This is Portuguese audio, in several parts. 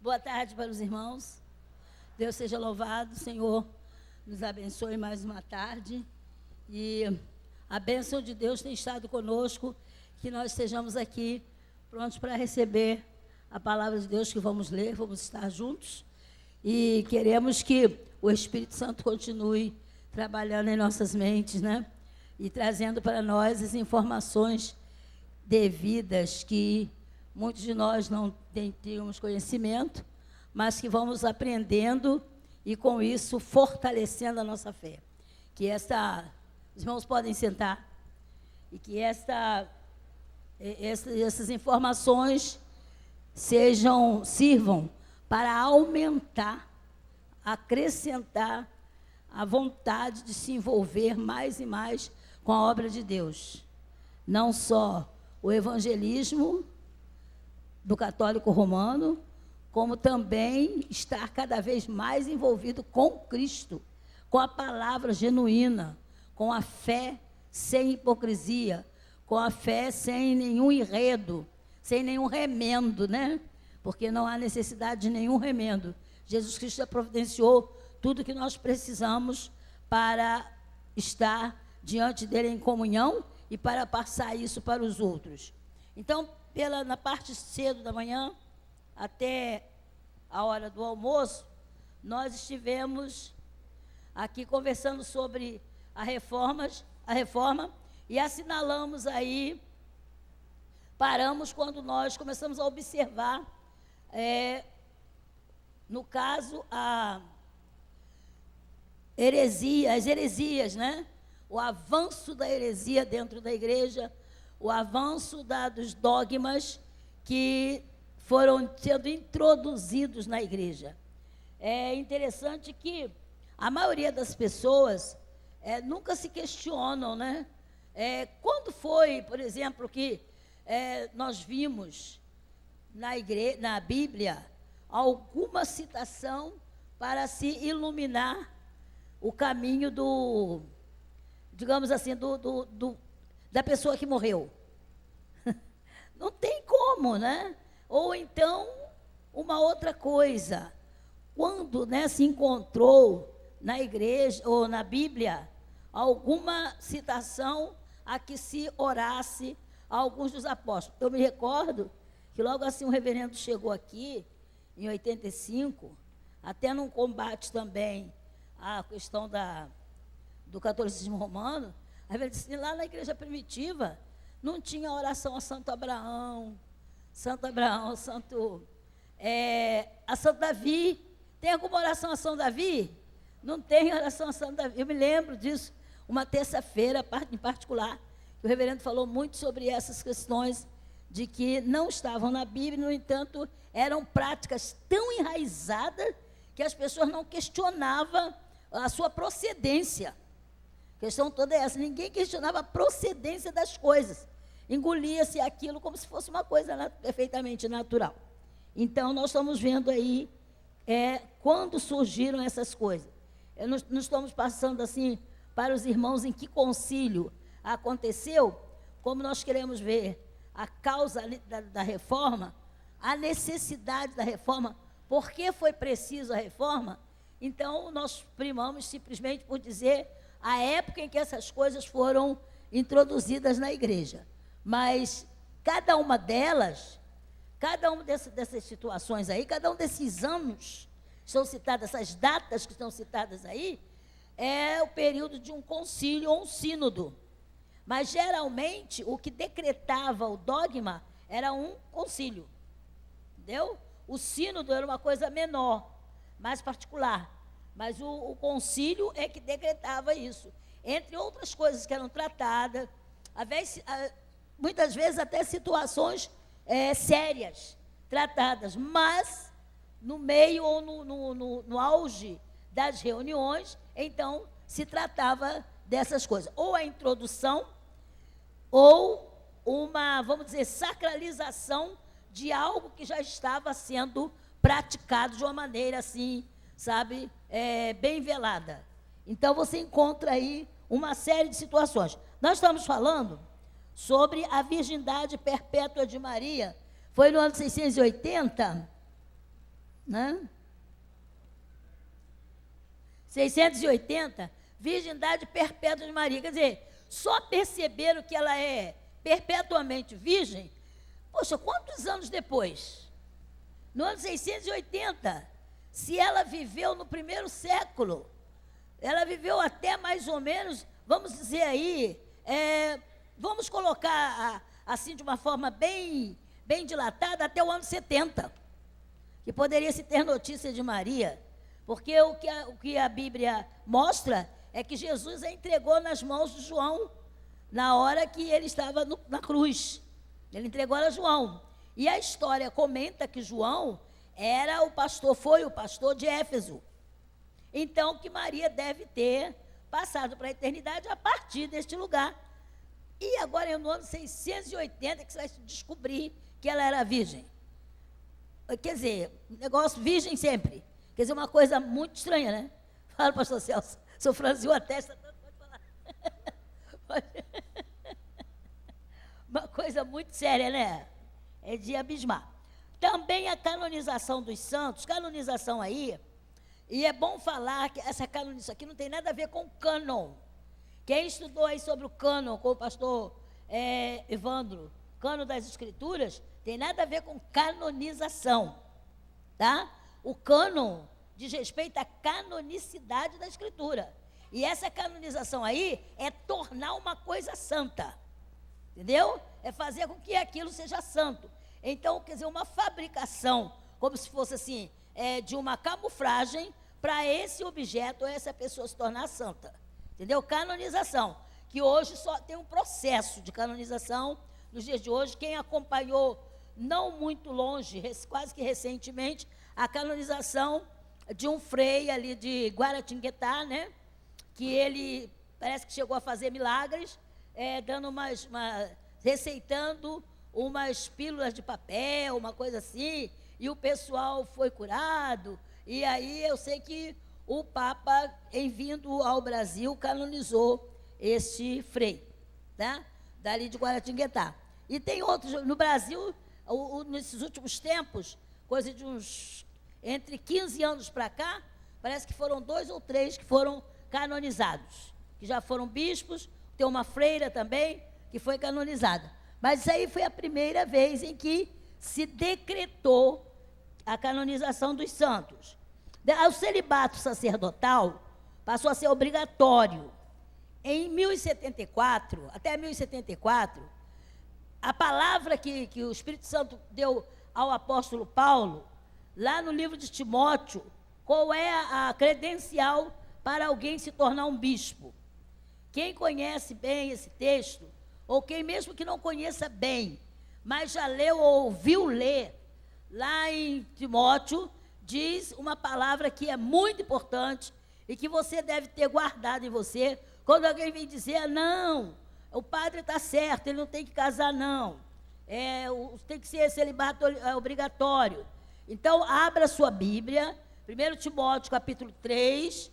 Boa tarde para os irmãos. Deus seja louvado, Senhor, nos abençoe mais uma tarde. E a bênção de Deus tem estado conosco, que nós estejamos aqui prontos para receber a palavra de Deus que vamos ler, vamos estar juntos. E queremos que o Espírito Santo continue trabalhando em nossas mentes, né? E trazendo para nós as informações devidas que muitos de nós não temos conhecimento, mas que vamos aprendendo e, com isso, fortalecendo a nossa fé. Que os irmãos podem sentar, e que essas informações sirvam para aumentar, acrescentar a vontade de se envolver mais e mais com a obra de Deus. Não só o evangelismo do católico romano, como também estar cada vez mais envolvido com Cristo, com a palavra genuína, com a fé sem hipocrisia, com a fé sem nenhum enredo, sem nenhum remendo, né? Porque não há necessidade de nenhum remendo. Jesus Cristo já providenciou tudo que nós precisamos para estar diante dele em comunhão e para passar isso para os outros. Então, na parte cedo da manhã, até a hora do almoço, nós estivemos aqui conversando sobre a reforma, e assinalamos aí, paramos quando nós começamos a observar, no caso, as heresias, né? O avanço da heresia dentro da igreja, o avanço dos dogmas que foram sendo introduzidos na igreja. É interessante que a maioria das pessoas nunca se questionam, né? Quando foi, por exemplo, que nós vimos na Bíblia alguma citação para se iluminar o caminho digamos assim, da pessoa que morreu? Não tem como, né? Ou então, uma outra coisa, quando, né, se encontrou na igreja ou na Bíblia alguma citação a que se orasse a alguns dos apóstolos. Eu me recordo que logo assim o reverendo chegou aqui, em 85, até num combate também à questão do catolicismo romano. A reverenda disse, lá na igreja primitiva não tinha oração a Santo Abraão, a Santo Davi. Tem alguma oração a São Davi? Não tem oração a Santo Davi. Eu me lembro disso, uma terça-feira em particular, que o reverendo falou muito sobre essas questões de que não estavam na Bíblia, no entanto, eram práticas tão enraizadas que as pessoas não questionavam a sua procedência. A questão toda é essa, ninguém questionava a procedência das coisas. Engolia-se aquilo como se fosse uma coisa perfeitamente natural. Então, nós estamos vendo aí quando surgiram essas coisas. Nós estamos passando assim para os irmãos em que concílio aconteceu, como nós queremos ver a causa da reforma, a necessidade da reforma, por que foi preciso a reforma. Então, nós primamos simplesmente por dizer a época em que essas coisas foram introduzidas na igreja. Mas cada uma delas, cada uma dessas situações aí, cada um desses anos que estão citados, essas datas que estão citadas aí, é o período de um concílio ou um sínodo. Mas, geralmente, o que decretava o dogma era um concílio. Entendeu? O sínodo era uma coisa menor, mais particular. Mas o concílio é que decretava isso. Entre outras coisas que eram tratadas, muitas vezes até situações sérias tratadas, mas no meio ou no auge das reuniões, então se tratava dessas coisas. Ou a introdução, ou uma, vamos dizer, sacralização de algo que já estava sendo praticado de uma maneira assim, sabe, bem velada. Então, você encontra aí uma série de situações. Nós estamos falando sobre a virgindade perpétua de Maria. Foi no ano 680, né? 680, virgindade perpétua de Maria. Quer dizer, só perceberam que ela é perpetuamente virgem, poxa, quantos anos depois? No ano 680, se ela viveu no primeiro século, ela viveu até mais ou menos, vamos dizer aí, vamos colocar assim de uma forma bem dilatada, até o ano 70, que poderia se ter notícia de Maria, porque o que a Bíblia mostra é que Jesus a entregou nas mãos de João, na hora que ele estava na cruz. Ele entregou ela a João. E a história comenta que João foi o pastor de Éfeso. Então, que Maria deve ter passado para a eternidade a partir deste lugar. E agora é no ano 680 que você vai descobrir que ela era virgem. Quer dizer, negócio virgem sempre. Quer dizer, uma coisa muito estranha, né? Fala, pastor Celso. O senhor franziu a testa, pode falar. Uma coisa muito séria, né? É de abismar. Também a canonização dos santos, canonização aí, e é bom falar que essa canonização aqui não tem nada a ver com cânon. Quem estudou aí sobre o cânon com o pastor Evandro, cânon das escrituras, tem nada a ver com canonização, tá? O cânon diz respeito à canonicidade da escritura. E essa canonização aí é tornar uma coisa santa. Entendeu? É fazer com que aquilo seja santo. Então, quer dizer, uma fabricação, como se fosse assim, de uma camuflagem para esse objeto ou essa pessoa se tornar santa. Entendeu? Canonização. Que hoje só tem um processo de canonização nos dias de hoje. Quem acompanhou, não muito longe, quase que recentemente, a canonização de um frei ali de Guaratinguetá, né? Que ele parece que chegou a fazer milagres, dando receitando umas pílulas de papel, uma coisa assim, e o pessoal foi curado. E aí eu sei que o Papa, em vindo ao Brasil, canonizou este frei, tá? Dali de Guaratinguetá. E tem outros, no Brasil, nesses últimos tempos, coisa de uns, entre 15 anos para cá, parece que foram 2 ou 3 que foram canonizados, que já foram bispos. Tem uma freira também, que foi canonizada. Mas isso aí foi a primeira vez em que se decretou a canonização dos santos. O celibato sacerdotal passou a ser obrigatório. Em 1074, até 1074, a palavra que o Espírito Santo deu ao apóstolo Paulo, lá no livro de Timóteo, qual é a credencial para alguém se tornar um bispo? Quem conhece bem esse texto, ou quem mesmo que não conheça bem, mas já leu ou ouviu ler, lá em Timóteo, diz uma palavra que é muito importante e que você deve ter guardado em você, quando alguém vem dizer, não, o padre está certo, ele não tem que casar, não. Tem que ser celibato obrigatório. Então, abra sua Bíblia, 1 Timóteo, capítulo 3,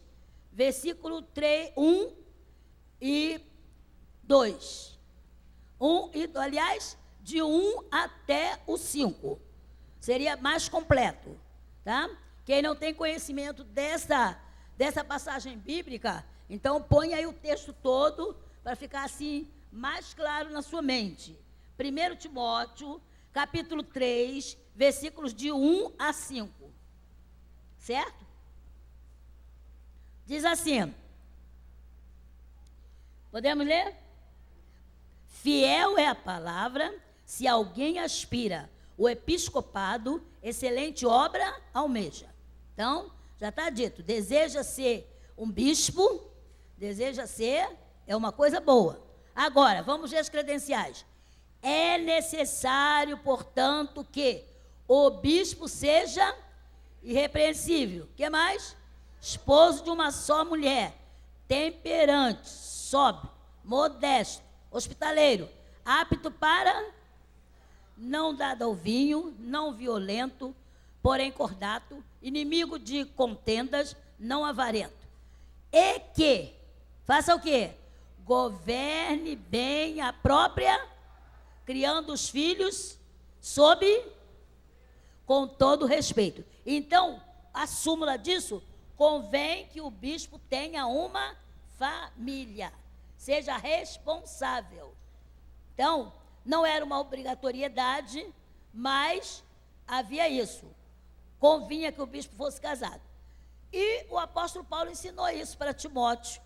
versículo 1 e 2. Aliás, de 1 até o 5. Seria mais completo, tá? Quem não tem conhecimento dessa passagem bíblica, então põe aí o texto todo para ficar assim mais claro na sua mente. 1 Timóteo, capítulo 3, versículos de 1 a 5. Certo? Diz assim. Podemos ler? Fiel é a palavra, se alguém aspira o episcopado, excelente obra almeja. Então, já está dito, deseja ser um bispo, é uma coisa boa. Agora, vamos ver as credenciais. É necessário, portanto, que o bispo seja irrepreensível. O que mais? Esposo de uma só mulher, temperante, sóbrio, modesto, hospitaleiro, apto para, não dado ao vinho, não violento, porém cordato, inimigo de contendas, não avarento. E que, faça o quê? Governe bem a própria, criando os filhos com todo respeito. Então, a súmula disso, convém que o bispo tenha uma família, seja responsável. Então, não era uma obrigatoriedade, mas havia isso. Convinha que o bispo fosse casado. E o apóstolo Paulo ensinou isso para Timóteo,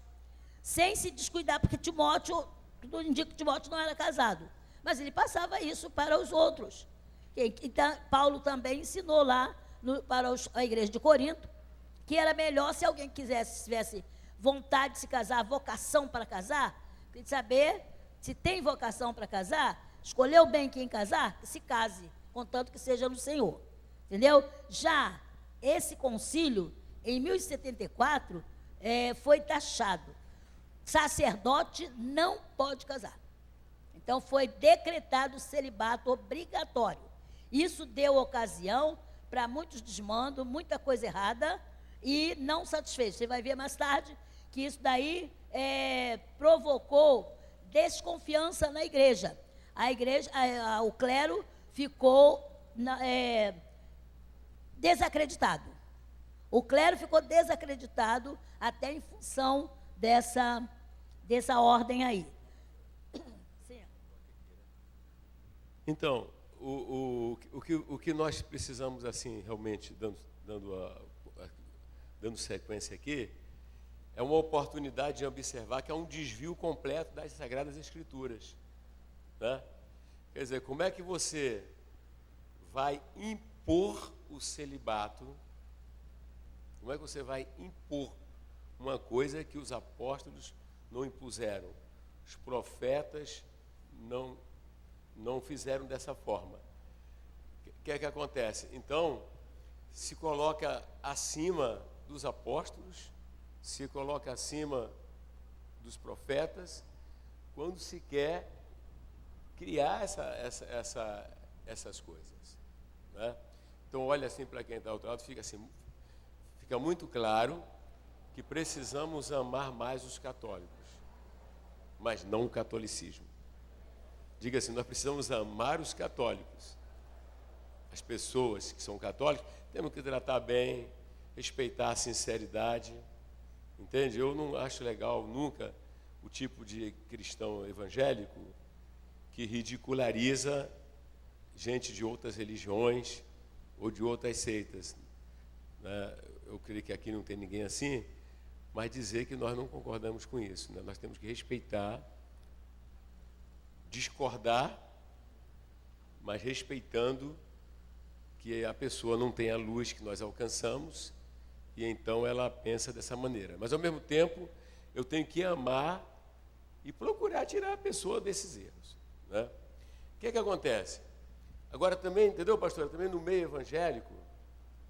sem se descuidar, porque Timóteo, tudo indica que Timóteo não era casado, mas ele passava isso para os outros. Então, Paulo também ensinou lá para a igreja de Corinto, que era melhor, se alguém tivesse vontade de se casar, vocação para casar, tem que saber se tem vocação para casar, escolheu bem quem casar, que se case, contanto que seja no Senhor. Entendeu? Já esse concílio, em 1074, foi taxado. Sacerdote não pode casar. Então, foi decretado o celibato obrigatório. Isso deu ocasião para muitos desmandos, muita coisa errada, e não satisfeito. Você vai ver mais tarde que isso daí provocou desconfiança na igreja. O clero ficou desacreditado. O clero ficou desacreditado até em função dessa ordem aí. Sim. Então, o que nós precisamos, assim, realmente, dando sequência aqui, é uma oportunidade de observar que é um desvio completo das Sagradas Escrituras, né? Quer dizer, como é que você vai impor o celibato? Como é que você vai impor uma coisa que os apóstolos não impuseram? Os profetas não fizeram dessa forma. O que é que acontece? Então, se coloca acima dos apóstolos, se coloca acima dos profetas, quando se quer criar essas coisas, né? Então, olha assim para quem está ao outro lado, fica muito claro que precisamos amar mais os católicos, mas não o catolicismo. Diga assim, nós precisamos amar os católicos. As pessoas que são católicas, temos que tratar bem, respeitar a sinceridade, entende? Eu não acho legal nunca o tipo de cristão evangélico que ridiculariza gente de outras religiões ou de outras seitas, né? Eu creio que aqui não tem ninguém assim, mas dizer que nós não concordamos com isso, né? Nós temos que respeitar, discordar, mas respeitando que a pessoa não tem a luz que nós alcançamos e então ela pensa dessa maneira. Mas ao mesmo tempo, eu tenho que amar e procurar tirar a pessoa desses erros, né? O que é que acontece? Agora também, entendeu, pastor? Também no meio evangélico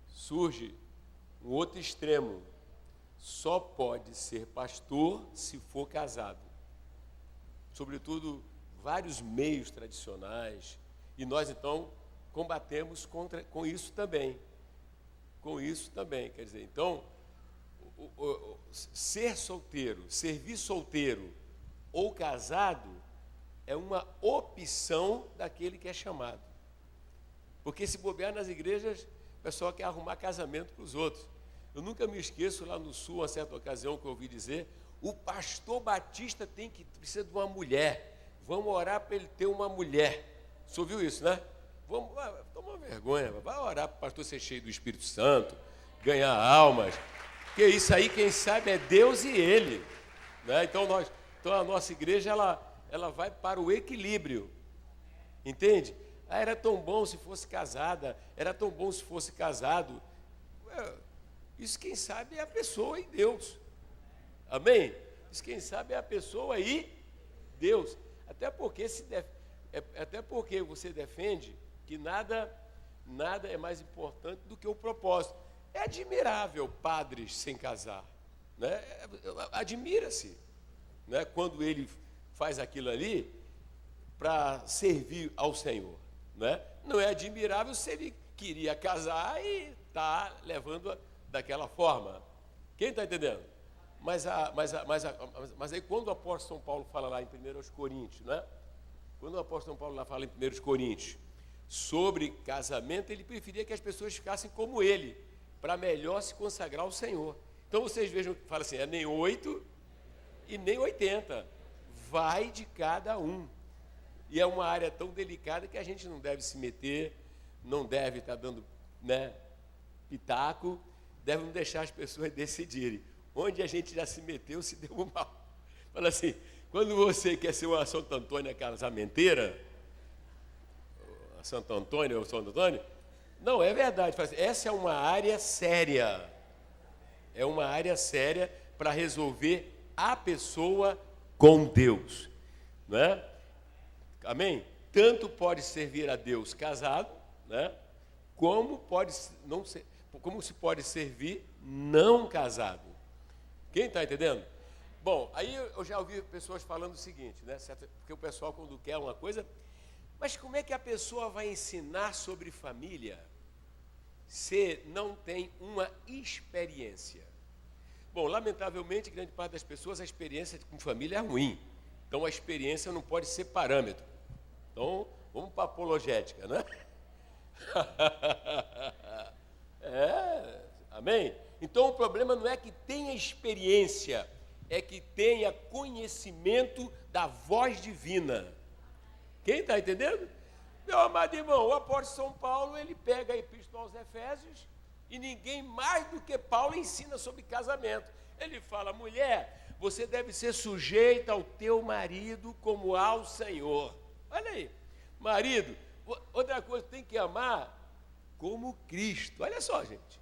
surge um outro extremo. Só pode ser pastor se for casado. Sobretudo, vários meios tradicionais. E nós, então, combatemos com isso também. Com isso também. Quer dizer, então, ser solteiro, servir solteiro ou casado é uma opção daquele que é chamado. Porque se bobear nas igrejas, o pessoal quer arrumar casamento para os outros. Eu nunca me esqueço, lá no Sul, uma certa ocasião que eu ouvi dizer, o pastor Batista precisa de uma mulher. Vamos orar para ele ter uma mulher. Você ouviu isso, né? Toma vergonha, vai orar para o pastor ser cheio do Espírito Santo, ganhar almas. Porque isso aí, quem sabe, é Deus e ele, né? Então a nossa igreja, ela vai para o equilíbrio. Entende? Era tão bom se fosse casada, era tão bom se fosse casado. Isso quem sabe é a pessoa e Deus. Amém? Isso quem sabe é a pessoa e Deus. Até porque você defende que nada é mais importante do que o propósito. É admirável padres sem casar, né? Admira-se, né? Quando ele faz aquilo ali para servir ao Senhor, né? Não é admirável se ele queria casar e está levando daquela forma. Quem está entendendo? Mas aí quando o apóstolo São Paulo fala lá em 1 Coríntios, né? Quando o apóstolo São Paulo lá fala em 1 Coríntios, sobre casamento, ele preferia que as pessoas ficassem como ele, para melhor se consagrar ao Senhor. Então vocês vejam, fala assim, é nem 8 e nem 80. Vai de cada um. E é uma área tão delicada que a gente não deve se meter, não deve estar dando, pitaco, devemos deixar as pessoas decidirem. Onde a gente já se meteu, se deu mal. Fala assim, quando você quer ser uma Santo Antônia casamenteira, Santo Antônio ou Santo Antônio, não, é verdade. Fala assim, essa é uma área séria. É uma área séria para resolver a pessoa com Deus. Não é? Amém? Tanto pode servir a Deus casado, né? Como se pode servir não casado. Quem está entendendo? Bom, aí eu já ouvi pessoas falando o seguinte, né? Porque o pessoal quando quer uma coisa, mas como é que a pessoa vai ensinar sobre família se não tem uma experiência? Bom, lamentavelmente, grande parte das pessoas, a experiência com família é ruim. Então, a experiência não pode ser parâmetro. Então, vamos para a apologética, né? Amém? Então, o problema não é que tenha experiência, é que tenha conhecimento da voz divina. Quem está entendendo? Meu amado irmão, o apóstolo São Paulo, ele pega a epístola aos Efésios e ninguém mais do que Paulo ensina sobre casamento. Ele fala, mulher, você deve ser sujeita ao teu marido como ao Senhor. Olha aí, marido, outra coisa, tem que amar como Cristo. Olha só, gente.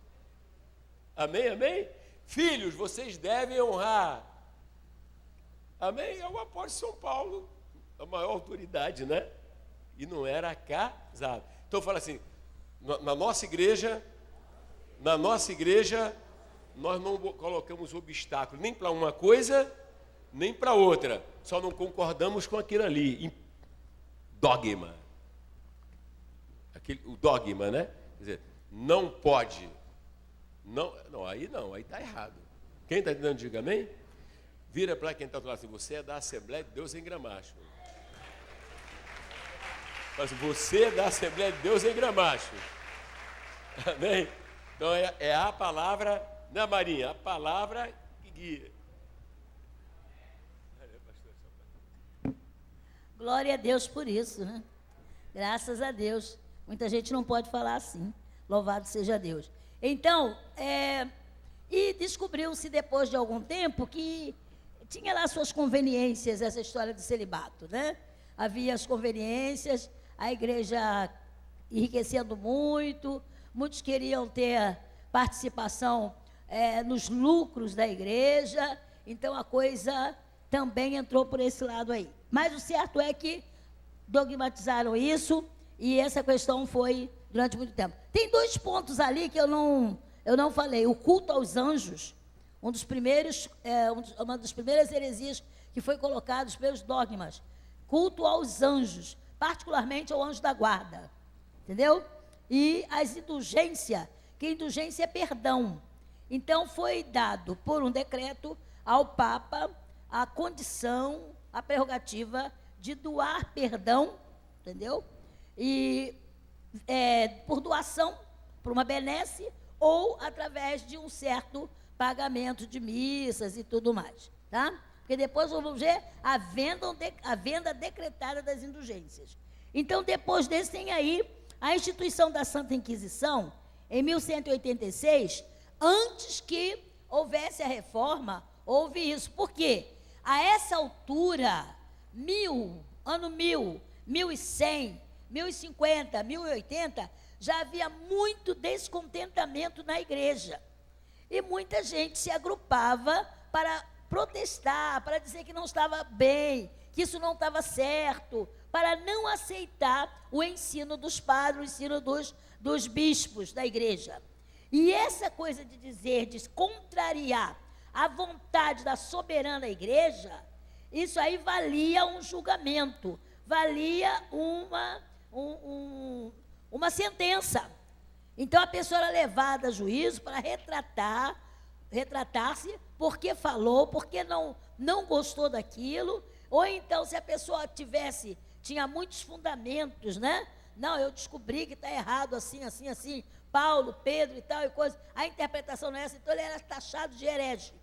Amém, amém? Filhos, vocês devem honrar. Amém? É o apóstolo São Paulo, a maior autoridade, né? E não era casado. Então fala assim, na nossa igreja, nós não colocamos obstáculo nem para uma coisa, nem para outra. Só não concordamos com aquilo ali. Dogma. O dogma, né? Quer dizer, não pode. Não, aí está errado. Quem está entendendo, diga amém? Vira para quem está do lado assim, você é da Assembleia de Deus em Gramacho. Mas você é da Assembleia de Deus em Gramacho. Amém? Então é a palavra, né, Marinha? A palavra que guia. Glória a Deus por isso, né? Graças a Deus. Muita gente não pode falar assim. Louvado seja Deus. Então, e descobriu-se depois de algum tempo que tinha lá suas conveniências essa história do celibato, né? Havia as conveniências, a igreja enriquecendo muito, muitos queriam ter participação nos lucros da igreja, então a coisa também entrou por esse lado aí. Mas o certo é que dogmatizaram isso e essa questão foi durante muito tempo. Tem 2 pontos ali que eu não falei. O culto aos anjos, uma das primeiras heresias que foi colocada pelos dogmas. Culto aos anjos, particularmente ao anjo da guarda. Entendeu? E as indulgências, que indulgência é perdão. Então foi dado por um decreto ao Papa a condição, a prerrogativa de doar perdão, entendeu? E por doação, por uma benesse, ou através de um certo pagamento de missas e tudo mais, tá? Porque depois vamos ver a venda decretada das indulgências. Então, depois desse, tem aí a instituição da Santa Inquisição, em 1186, antes que houvesse a reforma, houve isso. Por quê? A essa altura, ano 1000, 1100, 1050, 1080, já havia muito descontentamento na igreja. E muita gente se agrupava para protestar, para dizer que não estava bem, que isso não estava certo, para não aceitar o ensino dos padres, o ensino dos bispos da igreja. E essa coisa de dizer, de contrariar a vontade da soberana igreja, isso aí valia um julgamento, valia uma sentença. Então a pessoa era levada a juízo para retratar-se porque falou, porque não gostou daquilo, ou então se a pessoa tinha muitos fundamentos, né, Não, eu descobri que está errado, assim, assim, assim. Paulo, Pedro e tal e coisa. A interpretação não é essa, então ele era taxado de herege.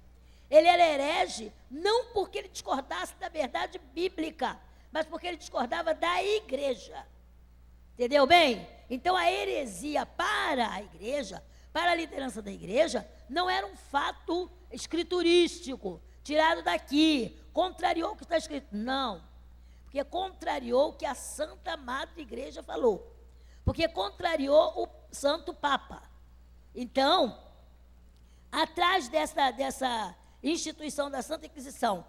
Ele era herege não porque ele discordasse da verdade bíblica, mas porque ele discordava da igreja. Entendeu bem? Então a heresia para a igreja, para a liderança da igreja, não era um fato escriturístico, tirado daqui, contrariou o que está escrito. Não, porque contrariou o que a Santa Madre Igreja falou. Porque contrariou o Santo Papa. Então, atrás dessa instituição da Santa Inquisição,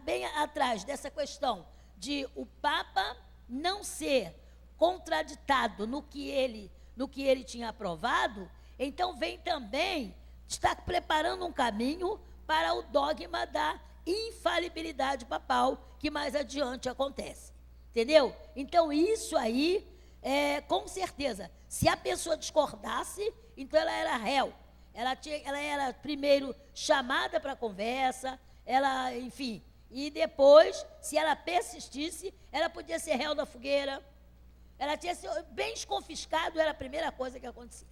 bem atrás dessa questão de o Papa não ser contraditado no que ele tinha aprovado, então vem também, está preparando um caminho para o dogma da infalibilidade papal, que mais adiante acontece. Entendeu? Então, isso aí, com certeza, se a pessoa discordasse, então ela era réu. Ela era primeiro chamada para a conversa, enfim, e depois, se ela persistisse, ela podia ser réu da fogueira. Ela tinha bens confiscados, era a primeira coisa que acontecia.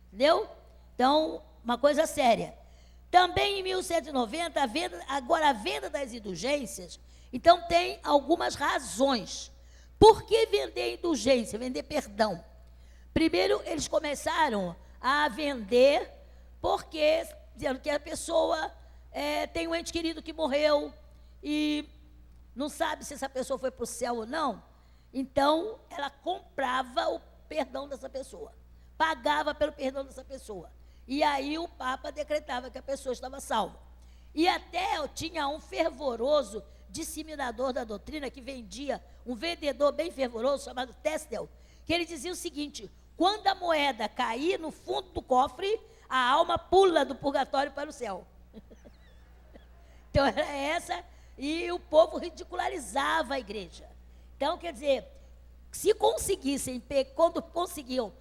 Entendeu? Então, uma coisa séria. Também em 1190, a venda das indulgências, então tem algumas razões. Por que vender indulgência, vender perdão? Primeiro, eles começaram a vender porque, dizendo que a pessoa tem um ente querido que morreu e não sabe se essa pessoa foi para o céu ou não. Então, ela comprava o perdão dessa pessoa, pagava pelo perdão dessa pessoa. E aí o Papa decretava que a pessoa estava salva. E até tinha um fervoroso disseminador da doutrina que vendia, um vendedor bem fervoroso chamado Testel, que ele dizia o seguinte: quando a moeda cair no fundo do cofre, a alma pula do purgatório para o céu. Então era essa, e o povo ridicularizava a igreja. Então, quer dizer, se conseguissem, quando conseguiam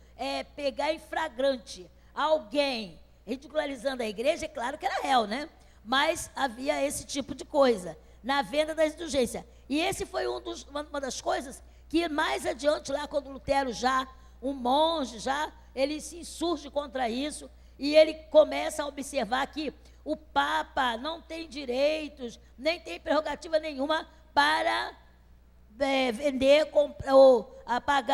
pegar em flagrante alguém ridicularizando a igreja, é claro que era réu, né? Mas havia esse tipo de coisa na venda das indulgências. E esse foi uma das coisas que mais adiante, lá quando Lutero já, um monge já, ele se insurge contra isso e ele começa a observar que o Papa não tem direitos, nem tem prerrogativa nenhuma para vender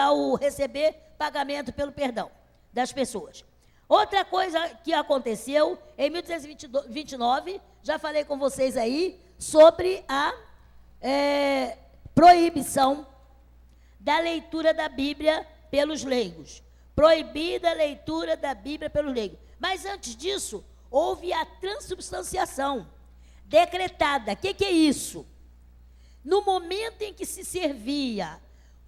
ou receber pagamento pelo perdão das pessoas. Outra coisa que aconteceu em 1229, já falei com vocês aí, sobre a proibição da leitura da Bíblia pelos leigos. Proibida a leitura da Bíblia pelos leigos. Mas antes disso, houve a transubstanciação decretada. O que é isso? No momento em que se servia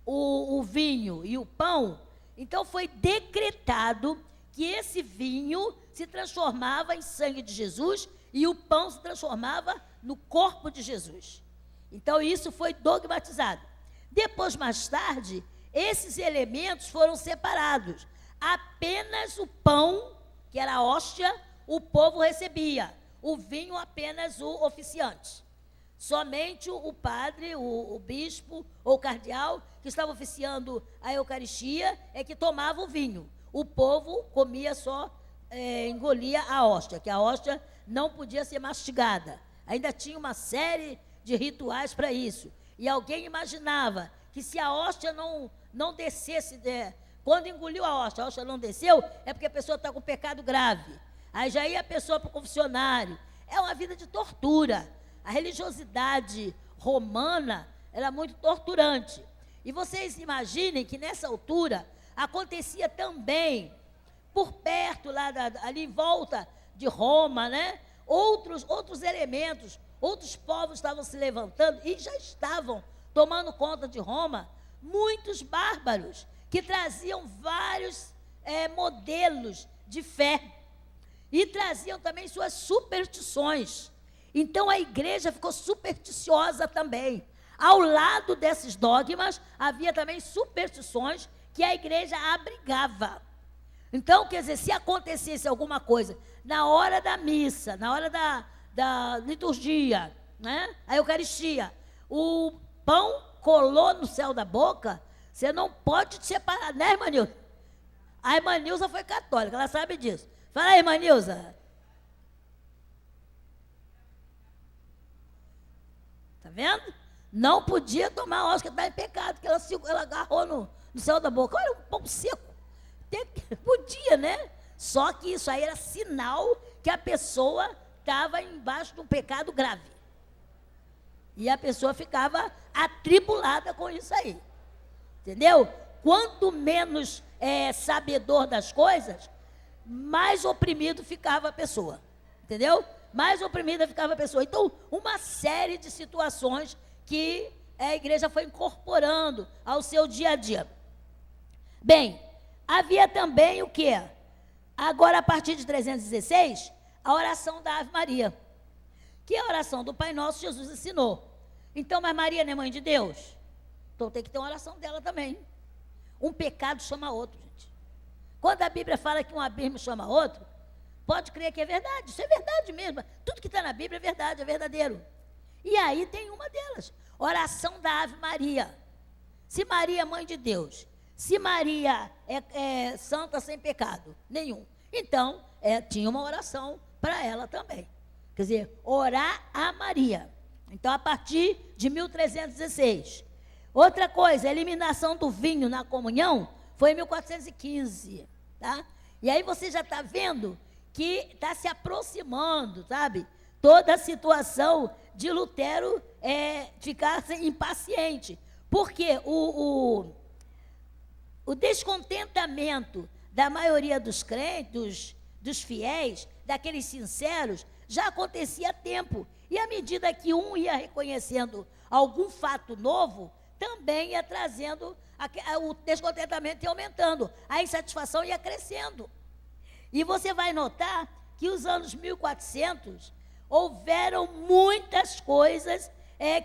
o vinho e o pão, então foi decretado que esse vinho se transformava em sangue de Jesus e o pão se transformava no corpo de Jesus. Então isso foi dogmatizado. Depois, mais tarde, esses elementos foram separados. Apenas o pão, que era a hóstia, o povo recebia. O vinho, apenas o oficiante. Somente o padre, o bispo ou o cardeal que estava oficiando a Eucaristia é que tomava o vinho. O povo comia só, engolia a hóstia, que a hóstia não podia ser mastigada. Ainda tinha uma série de rituais para isso. E alguém imaginava que se a hóstia não descesse, quando engoliu a hóstia não desceu, é porque a pessoa está com pecado grave. Aí já ia a pessoa para o confessionário. É uma vida de tortura. A religiosidade romana era muito torturante. E vocês imaginem que nessa altura acontecia também, por perto, ali em volta de Roma, né? Outros elementos, outros povos estavam se levantando e já estavam tomando conta de Roma, muitos bárbaros, que traziam vários modelos de fé e traziam também suas superstições. Então a igreja ficou supersticiosa também. Ao lado desses dogmas, havia também superstições que a igreja abrigava. Então, quer dizer, se acontecesse alguma coisa na hora da missa, na hora da liturgia, né, a Eucaristia, o pão colou no céu da boca, Você não pode te separar, né, irmã Nilza? A irmã Nilza foi católica, ela sabe disso. Fala aí, irmã Nilza. Tá vendo? Não podia tomar hóstia, está em pecado, que ela agarrou no céu da boca. Olha, um pão seco. Podia, né? Só que isso aí era sinal que a pessoa estava embaixo de um pecado grave. E a pessoa ficava atribulada com isso aí. Entendeu? Quanto menos sabedor das coisas, mais oprimido ficava a pessoa. Entendeu? Mais oprimida ficava a pessoa. Então, uma série de situações que a igreja foi incorporando ao seu dia a dia. Bem, havia também o quê? Agora, a partir de 316, a oração da Ave Maria, que é a oração do Pai Nosso, Jesus ensinou. Então, mas Maria não é mãe de Deus? Então tem que ter uma oração dela também. Um pecado chama outro, gente. Quando a Bíblia fala que um abismo chama outro, pode crer que é verdade, isso é verdade mesmo. Tudo que está na Bíblia é verdade, é verdadeiro. E aí tem uma delas, oração da Ave Maria. Se Maria é mãe de Deus, se Maria é santa sem pecado nenhum, então tinha uma oração para ela também. Quer dizer, orar a Maria. Então, a partir de 1316. Outra coisa, a eliminação do vinho na comunhão foi em 1415, tá? E aí você já está vendo que está se aproximando, sabe? Toda a situação de Lutero ficar impaciente. Porque o descontentamento da maioria dos crentes, dos fiéis, daqueles sinceros, já acontecia há tempo. E à medida que um ia reconhecendo algum fato novo, também ia trazendo o descontentamento e aumentando. A insatisfação ia crescendo. E você vai notar que os anos 1400 houveram muitas coisas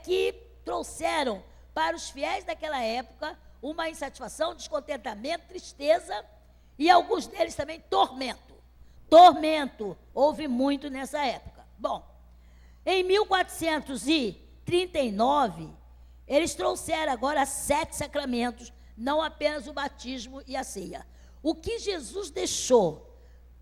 que trouxeram para os fiéis daquela época uma insatisfação, descontentamento, tristeza e alguns deles também tormento. Tormento houve muito nessa época. Bom, em 1439, eles trouxeram agora 7 sacramentos, não apenas o batismo e a ceia. O que Jesus deixou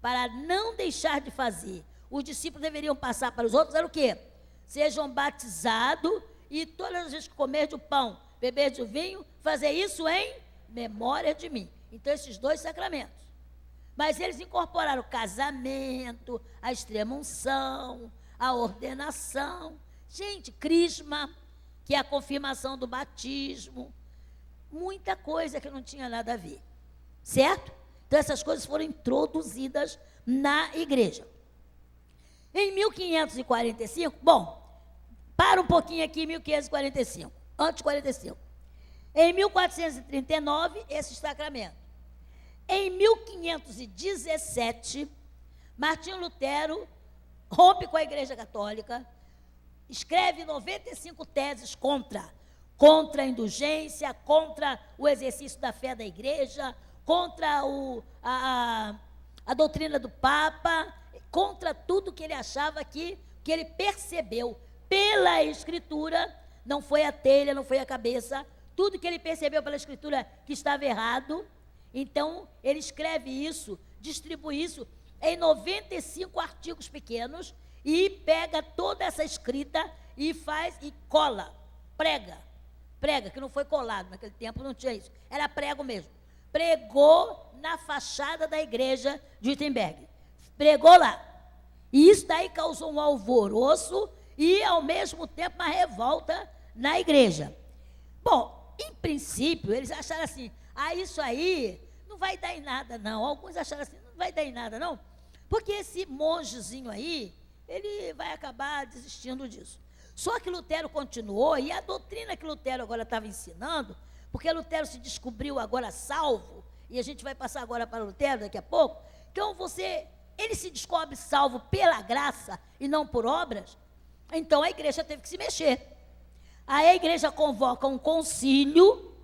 para não deixar de fazer, os discípulos deveriam passar para os outros, era o quê? Sejam batizados e todas as vezes que comer do pão, beber do vinho, fazer isso em memória de mim. Então, esses 2 sacramentos. Mas eles incorporaram o casamento, a extrema-unção, a ordenação. Gente, crisma, que é a confirmação do batismo. Muita coisa que não tinha nada a ver. Certo? Então, essas coisas foram introduzidas na igreja. Em 1545, bom, para um pouquinho aqui em 1545, antes de 45. Em 1439, esse sacramento. Em 1517, Martinho Lutero rompe com a Igreja Católica, escreve 95 teses contra a indulgência, contra o exercício da fé da Igreja, contra a doutrina do Papa, contra tudo que ele achava que ele percebeu pela Escritura, não foi a telha, não foi a cabeça, tudo que ele percebeu pela Escritura que estava errado. Então, ele escreve isso, distribui isso em 95 artigos pequenos e pega toda essa escrita e faz e cola, prega, que não foi colado, naquele tempo não tinha isso, era prego mesmo. Pregou na fachada da igreja de Wittenberg, pregou lá. E isso daí causou um alvoroço e, ao mesmo tempo, uma revolta na igreja. Bom, em princípio, eles acharam assim, isso aí não vai dar em nada, não. Alguns acharam assim, não vai dar em nada, não. Porque esse mongezinho aí, ele vai acabar desistindo disso. Só que Lutero continuou, e a doutrina que Lutero agora estava ensinando, porque Lutero se descobriu agora salvo, e a gente vai passar agora para Lutero daqui a pouco. Então, ele se descobre salvo pela graça e não por obras. Então, a igreja teve que se mexer. Aí a igreja convoca um concílio,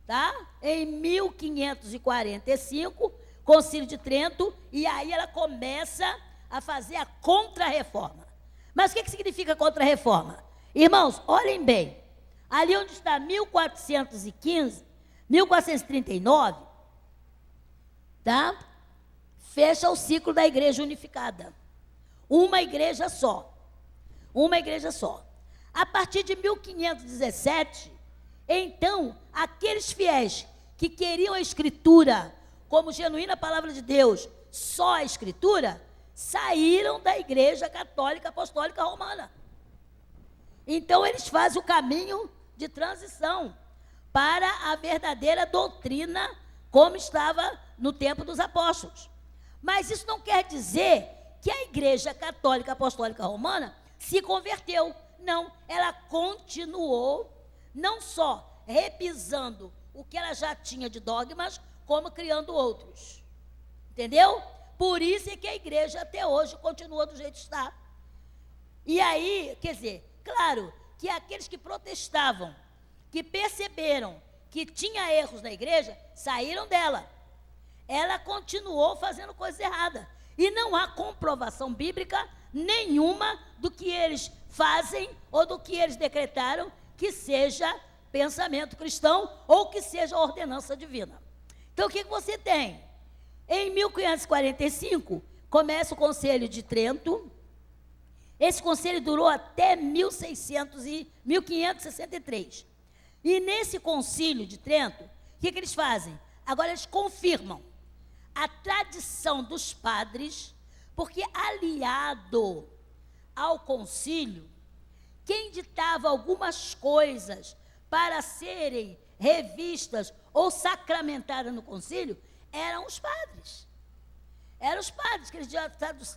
tá? Em 1545, Concílio de Trento, e aí ela começa a fazer a contra-reforma. Mas o que significa contra-reforma? Irmãos, olhem bem, ali onde está 1415, 1439, tá? Fecha o ciclo da igreja unificada. Uma igreja só. Uma igreja só. A partir de 1517, então, aqueles fiéis que queriam a Escritura como genuína palavra de Deus, só a Escritura, saíram da Igreja Católica Apostólica Romana. Então, eles fazem o caminho de transição para a verdadeira doutrina como estava no tempo dos apóstolos. Mas isso não quer dizer que a Igreja Católica Apostólica Romana se converteu. Não, ela continuou, não só repisando o que ela já tinha de dogmas, como criando outros. Entendeu? Por isso é que a igreja até hoje continua do jeito que está. E aí, quer dizer, claro que aqueles que protestavam, que perceberam que tinha erros na igreja, saíram dela. Ela continuou fazendo coisa errada. E não há comprovação bíblica nenhuma do que eles fazem ou do que eles decretaram que seja pensamento cristão ou que seja ordenança divina. Então, o que você tem? Em 1545, começa o Conselho de Trento. Esse conselho durou até 1563. E nesse Concílio de Trento, o que eles fazem? Agora eles confirmam a tradição dos padres, porque aliado ao concílio, quem ditava algumas coisas para serem revistas ou sacramentadas no concílio, eram os padres. Eram os padres, que eles tinham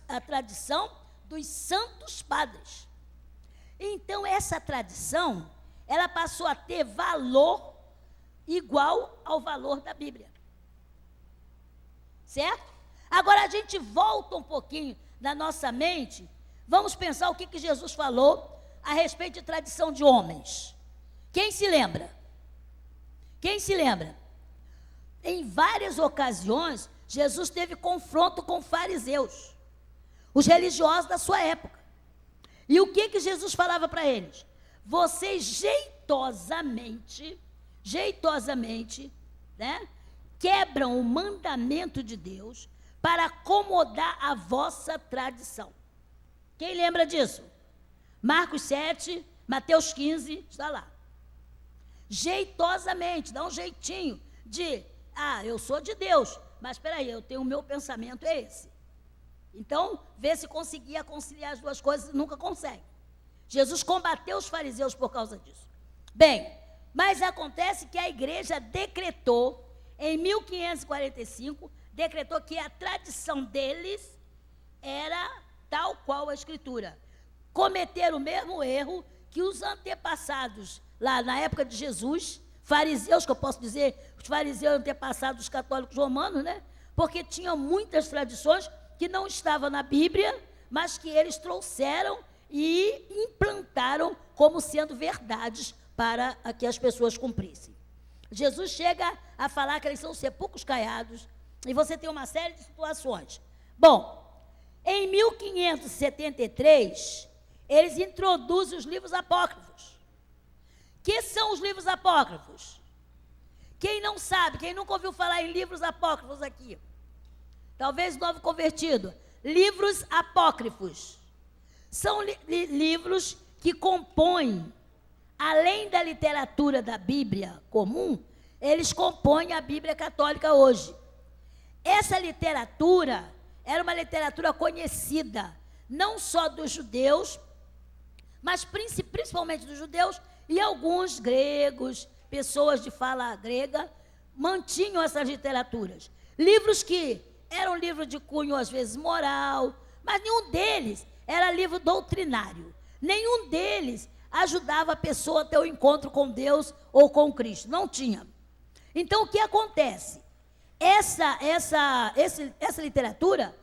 a tradição dos santos padres. Então, essa tradição, ela passou a ter valor igual ao valor da Bíblia. Certo? Agora, a gente volta um pouquinho na nossa mente, vamos pensar o que Jesus falou a respeito de tradição de homens. Quem se lembra? Quem se lembra? Em várias ocasiões, Jesus teve confronto com fariseus, os religiosos da sua época. E o que Jesus falava para eles? Vocês jeitosamente, né, quebram o mandamento de Deus para acomodar a vossa tradição. Quem lembra disso? Marcos 7, Mateus 15, está lá. Jeitosamente, dá um jeitinho de, eu sou de Deus, mas espera aí, eu tenho o meu pensamento, é esse. Então, vê se conseguia conciliar as duas coisas, nunca consegue. Jesus combateu os fariseus por causa disso. Bem, mas acontece que a igreja decretou, em 1545, decretou que a tradição deles era tal qual a Escritura. Cometeram o mesmo erro que os antepassados, lá na época de Jesus, fariseus, que eu posso dizer, os fariseus antepassados dos católicos romanos, né? Porque tinham muitas tradições que não estavam na Bíblia, mas que eles trouxeram e implantaram como sendo verdades para que as pessoas cumprissem. Jesus chega a falar que eles são sepulcros caiados, e você tem uma série de situações. Bom, em 1573, eles introduzem os livros apócrifos. Que são os livros apócrifos? Quem não sabe, quem nunca ouviu falar em livros apócrifos aqui? Talvez novo convertido. Livros apócrifos. São livros que compõem, além da literatura da Bíblia comum, eles compõem a Bíblia católica hoje. Essa literatura era uma literatura conhecida, não só dos judeus, mas principalmente dos judeus e alguns gregos, pessoas de fala grega, mantinham essas literaturas. Livros que eram livros de cunho, às vezes, moral, mas nenhum deles era livro doutrinário. Nenhum deles ajudava a pessoa a ter o encontro com Deus ou com Cristo. Não tinha. Então, o que acontece? Essa literatura,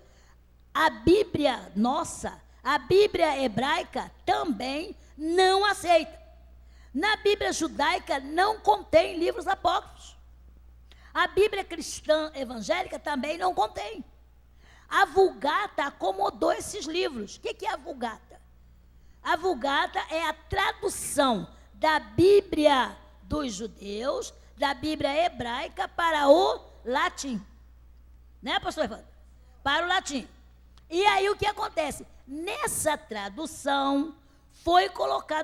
a Bíblia nossa, a Bíblia hebraica também não aceita. Na Bíblia judaica não contém livros apócrifos. A Bíblia cristã evangélica também não contém. A Vulgata acomodou esses livros. O que é a Vulgata? A Vulgata é a tradução da Bíblia dos judeus, da Bíblia hebraica para o latim. Né, pastor Evandro? Para o latim. E aí o que acontece? Nessa tradução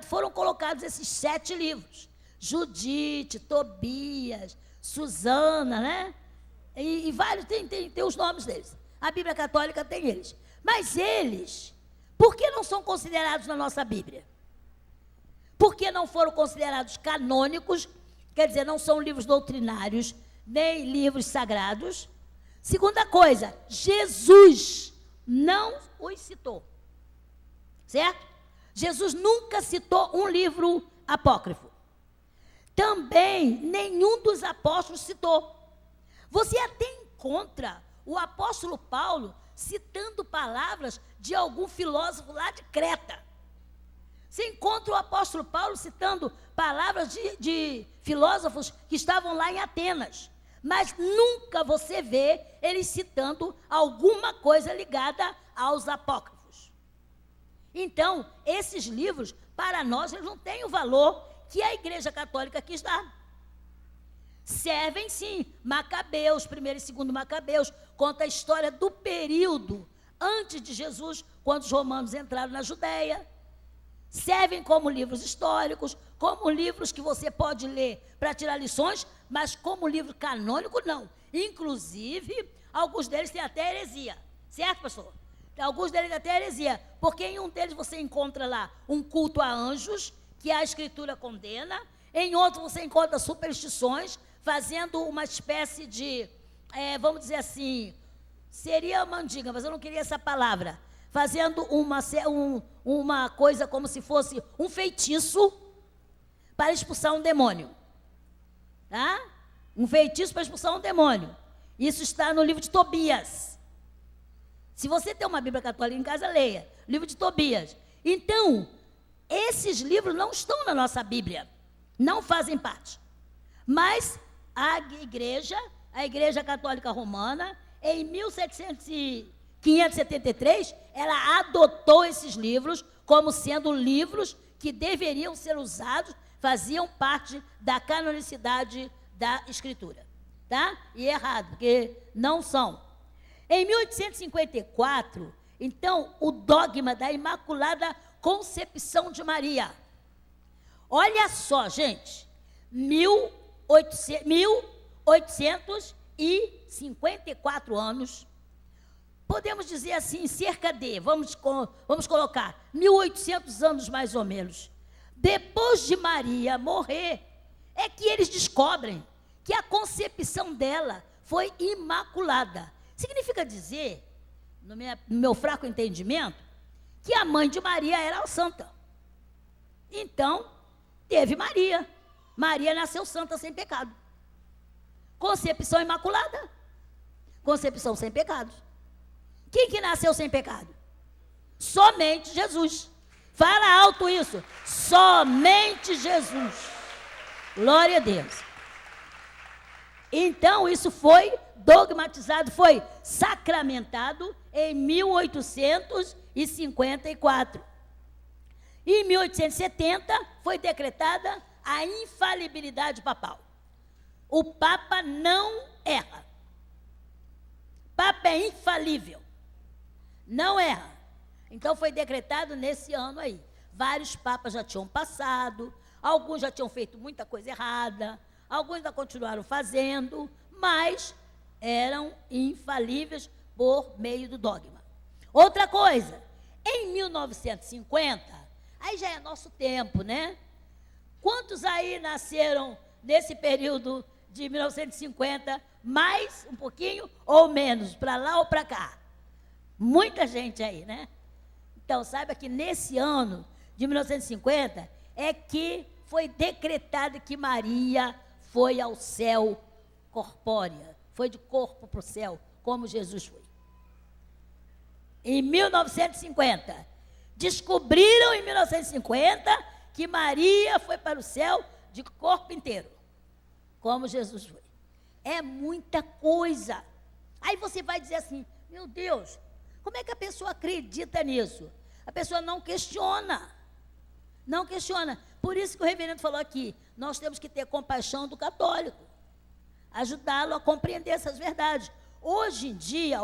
foram colocados esses 7 livros. Judite, Tobias, Susana, né? E vários, tem os nomes deles. A Bíblia Católica tem eles. Mas eles, por que não são considerados na nossa Bíblia? Por que não foram considerados canônicos? Quer dizer, não são livros doutrinários, nem livros sagrados. Segunda coisa, Jesus não os citou. Certo? Jesus nunca citou um livro apócrifo. Também nenhum dos apóstolos citou. Você até encontra o apóstolo Paulo citando palavras de algum filósofo lá de Creta. Você encontra o apóstolo Paulo citando palavras de filósofos que estavam lá em Atenas. Mas nunca você vê ele citando alguma coisa ligada aos apócrifos. Então, esses livros, para nós, eles não têm o valor que a Igreja Católica quis dar. Servem sim, Macabeus, 1º e 2º Macabeus, conta a história do período antes de Jesus, quando os romanos entraram na Judéia. Servem como livros históricos, como livros que você pode ler para tirar lições, mas como livro canônico, não. Inclusive, alguns deles têm até heresia. Certo, pastor? Alguns deles têm até heresia, porque em um deles você encontra lá um culto a anjos, que a Escritura condena. Em outro você encontra superstições, fazendo uma espécie de, vamos dizer assim, seria mandinga, mas eu não queria essa palavra. Fazendo uma coisa como se fosse um feitiço para expulsar um demônio. Tá? Um feitiço para expulsar um demônio. Isso está no livro de Tobias. Se você tem uma Bíblia Católica em casa, leia. Livro de Tobias. Então, esses livros não estão na nossa Bíblia. Não fazem parte. Mas a Igreja Católica Romana, em 1573, ela adotou esses livros como sendo livros que deveriam ser usados, faziam parte da canonicidade da Escritura. Tá? E errado, porque não são. Em 1854, então, o dogma da Imaculada Concepção de Maria. Olha só, gente, 1854 anos, podemos dizer assim, cerca de, vamos colocar, 1800 anos mais ou menos, depois de Maria morrer, é que eles descobrem que a concepção dela foi imaculada. Significa dizer, no meu fraco entendimento, que a mãe de Maria era santa. Então, teve Maria. Maria nasceu santa sem pecado. Concepção imaculada. Concepção sem pecados. Quem que nasceu sem pecado? Somente Jesus. Fala alto isso. Somente Jesus. Glória a Deus. Então, isso foi dogmatizado, foi sacramentado em 1854. E em 1870 foi decretada a infalibilidade papal. O Papa não erra. O Papa é infalível. Não erra. Então foi decretado nesse ano aí. Vários papas já tinham passado, alguns já tinham feito muita coisa errada, alguns ainda continuaram fazendo, mas eram infalíveis por meio do dogma. Outra coisa, em 1950, aí já é nosso tempo, né? Quantos aí nasceram nesse período de 1950, mais um pouquinho ou menos, para lá ou para cá? Muita gente aí, né? Então, saiba que nesse ano de 1950 é que foi decretado que Maria foi ao céu corpórea, foi de corpo para o céu, como Jesus foi. Em 1950, descobriram em 1950 que Maria foi para o céu de corpo inteiro, como Jesus foi. É muita coisa. Aí você vai dizer assim, meu Deus, como é que a pessoa acredita nisso? A pessoa não questiona. Não questiona. Por isso que o reverendo falou aqui, nós temos que ter compaixão do católico, ajudá-lo a compreender essas verdades. Hoje em dia,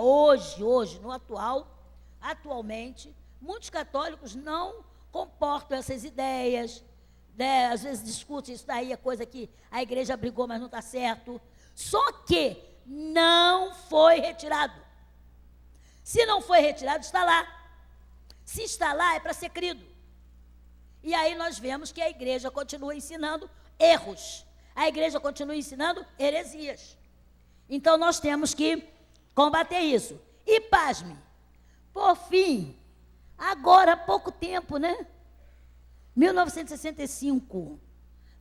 atualmente, muitos católicos não comportam essas ideias, né? Às vezes discutem isso daí, é coisa que a igreja brigou, mas não está certo. Só que não foi retirado. Se não foi retirado, está lá. Se está lá, é para ser crido. E aí nós vemos que a igreja continua ensinando erros. A igreja continua ensinando heresias. Então nós temos que combater isso. E pasme, por fim, agora há pouco tempo, né? 1965,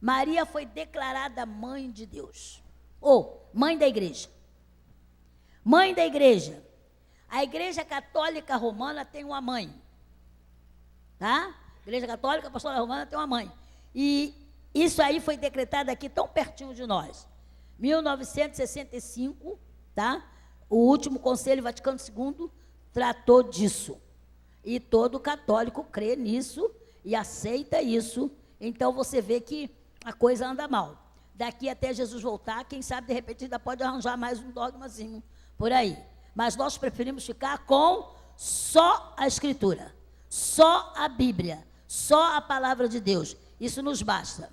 Maria foi declarada mãe de Deus. Ou mãe da igreja. Mãe da igreja. A Igreja Católica Romana tem uma mãe. Tá? A Igreja Católica Apostólica Romana tem uma mãe. E isso aí foi decretado aqui tão pertinho de nós. 1965, tá? O último Conselho Vaticano II tratou disso. E todo católico crê nisso e aceita isso. Então você vê que a coisa anda mal. Daqui até Jesus voltar, quem sabe de repente ainda pode arranjar mais um dogmazinho por aí. Mas nós preferimos ficar com só a Escritura, só a Bíblia, só a Palavra de Deus. Isso nos basta.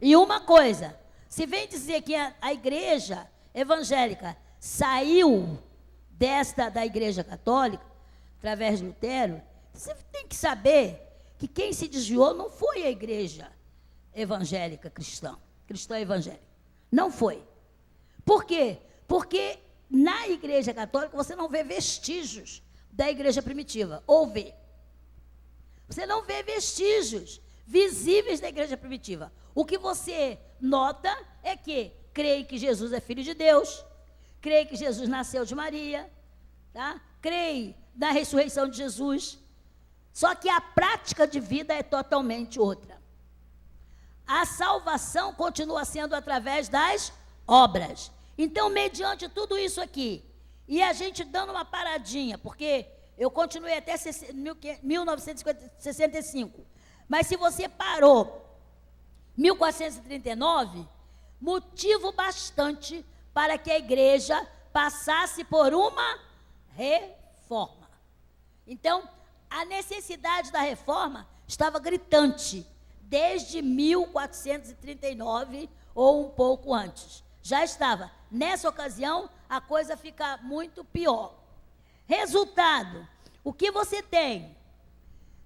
E uma coisa, se vem dizer que a igreja evangélica saiu da igreja católica, através de Lutero, você tem que saber que quem se desviou não foi a igreja evangélica cristã evangélica. Não foi. Por quê? Porque na igreja católica você não vê vestígios da igreja primitiva. Ou vê. Você não vê vestígios visíveis da igreja primitiva. O que você nota é que creio que Jesus é filho de Deus, creio que Jesus nasceu de Maria, tá? Creio na ressurreição de Jesus. Só que a prática de vida é totalmente outra. A salvação continua sendo através das obras. Então, mediante tudo isso aqui, e a gente dando uma paradinha, porque eu continuei até 1965, mas se você parou 1439, motivo bastante para que a igreja passasse por uma reforma. Então, a necessidade da reforma estava gritante, desde 1439 ou um pouco antes. Já estava. Nessa ocasião, a coisa fica muito pior. Resultado, o que você tem?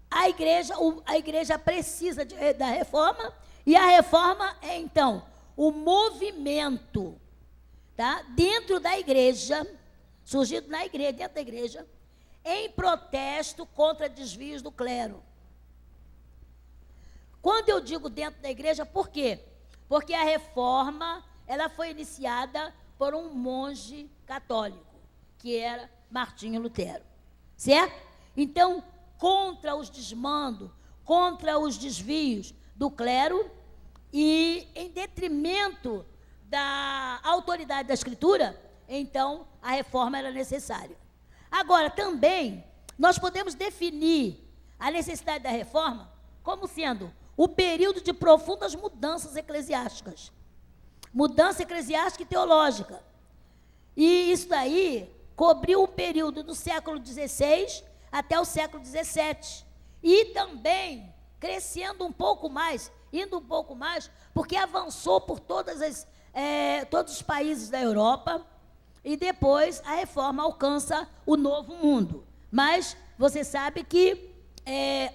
A igreja precisa da reforma, e a reforma é, então, o movimento, tá? Dentro da igreja, surgido na igreja, dentro da igreja, em protesto contra desvios do clero. Quando eu digo dentro da igreja, por quê? Porque a reforma, ela foi iniciada por um monge católico, que era Martinho Lutero, certo? Então, contra os desmandos, contra os desvios do clero e em detrimento da autoridade da Escritura, então a reforma era necessária. Agora, também, nós podemos definir a necessidade da reforma como sendo o período de profundas mudanças eclesiásticas. Mudança eclesiástica e teológica. E isso daí cobriu o período do século XVI até o século XVII. E também crescendo um pouco mais, indo um pouco mais, porque avançou por todos os países da Europa, e depois a reforma alcança o novo mundo. Mas você sabe que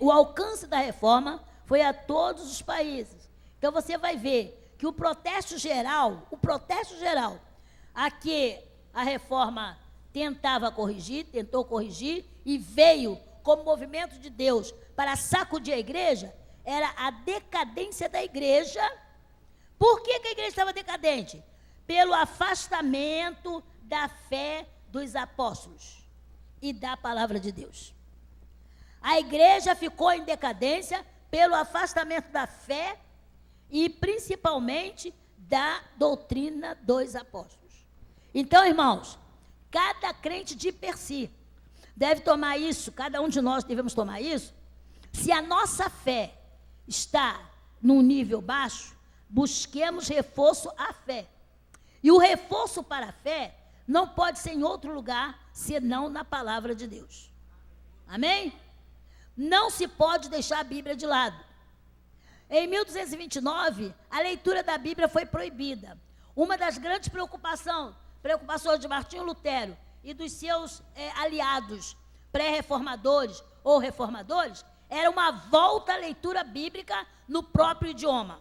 o alcance da reforma foi a todos os países. Então você vai ver que o protesto geral, a que a reforma tentou corrigir e veio como movimento de Deus para sacudir a igreja, era a decadência da igreja. Por que a igreja estava decadente? Pelo afastamento da fé dos apóstolos e da palavra de Deus. A igreja ficou em decadência pelo afastamento da fé e principalmente da doutrina dos apóstolos. Então, irmãos, cada crente de per si deve tomar isso, cada um de nós devemos tomar isso, se a nossa fé está num nível baixo, busquemos reforço à fé. E o reforço para a fé não pode ser em outro lugar, senão na palavra de Deus. Amém? Não se pode deixar a Bíblia de lado. Em 1229, a leitura da Bíblia foi proibida. Uma das grandes preocupações de Martinho Lutero e dos seus aliados pré-reformadores ou reformadores, era uma volta à leitura bíblica no próprio idioma.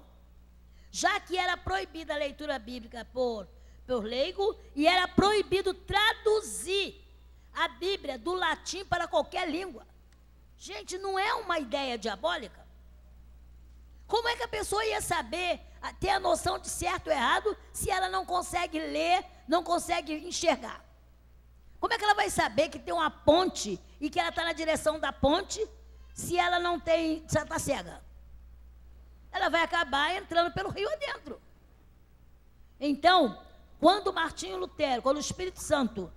Já que era proibida a leitura bíblica por leigo, e era proibido traduzir a Bíblia do latim para qualquer língua. Gente, não é uma ideia diabólica? Como é que a pessoa ia saber, ter a noção de certo ou errado, se ela não consegue ler, não consegue enxergar? Como é que ela vai saber que tem uma ponte e que ela está na direção da ponte, se ela não tem, se ela está cega? Ela vai acabar entrando pelo rio adentro. Então, quando Martinho Lutero, quando o Espírito Santo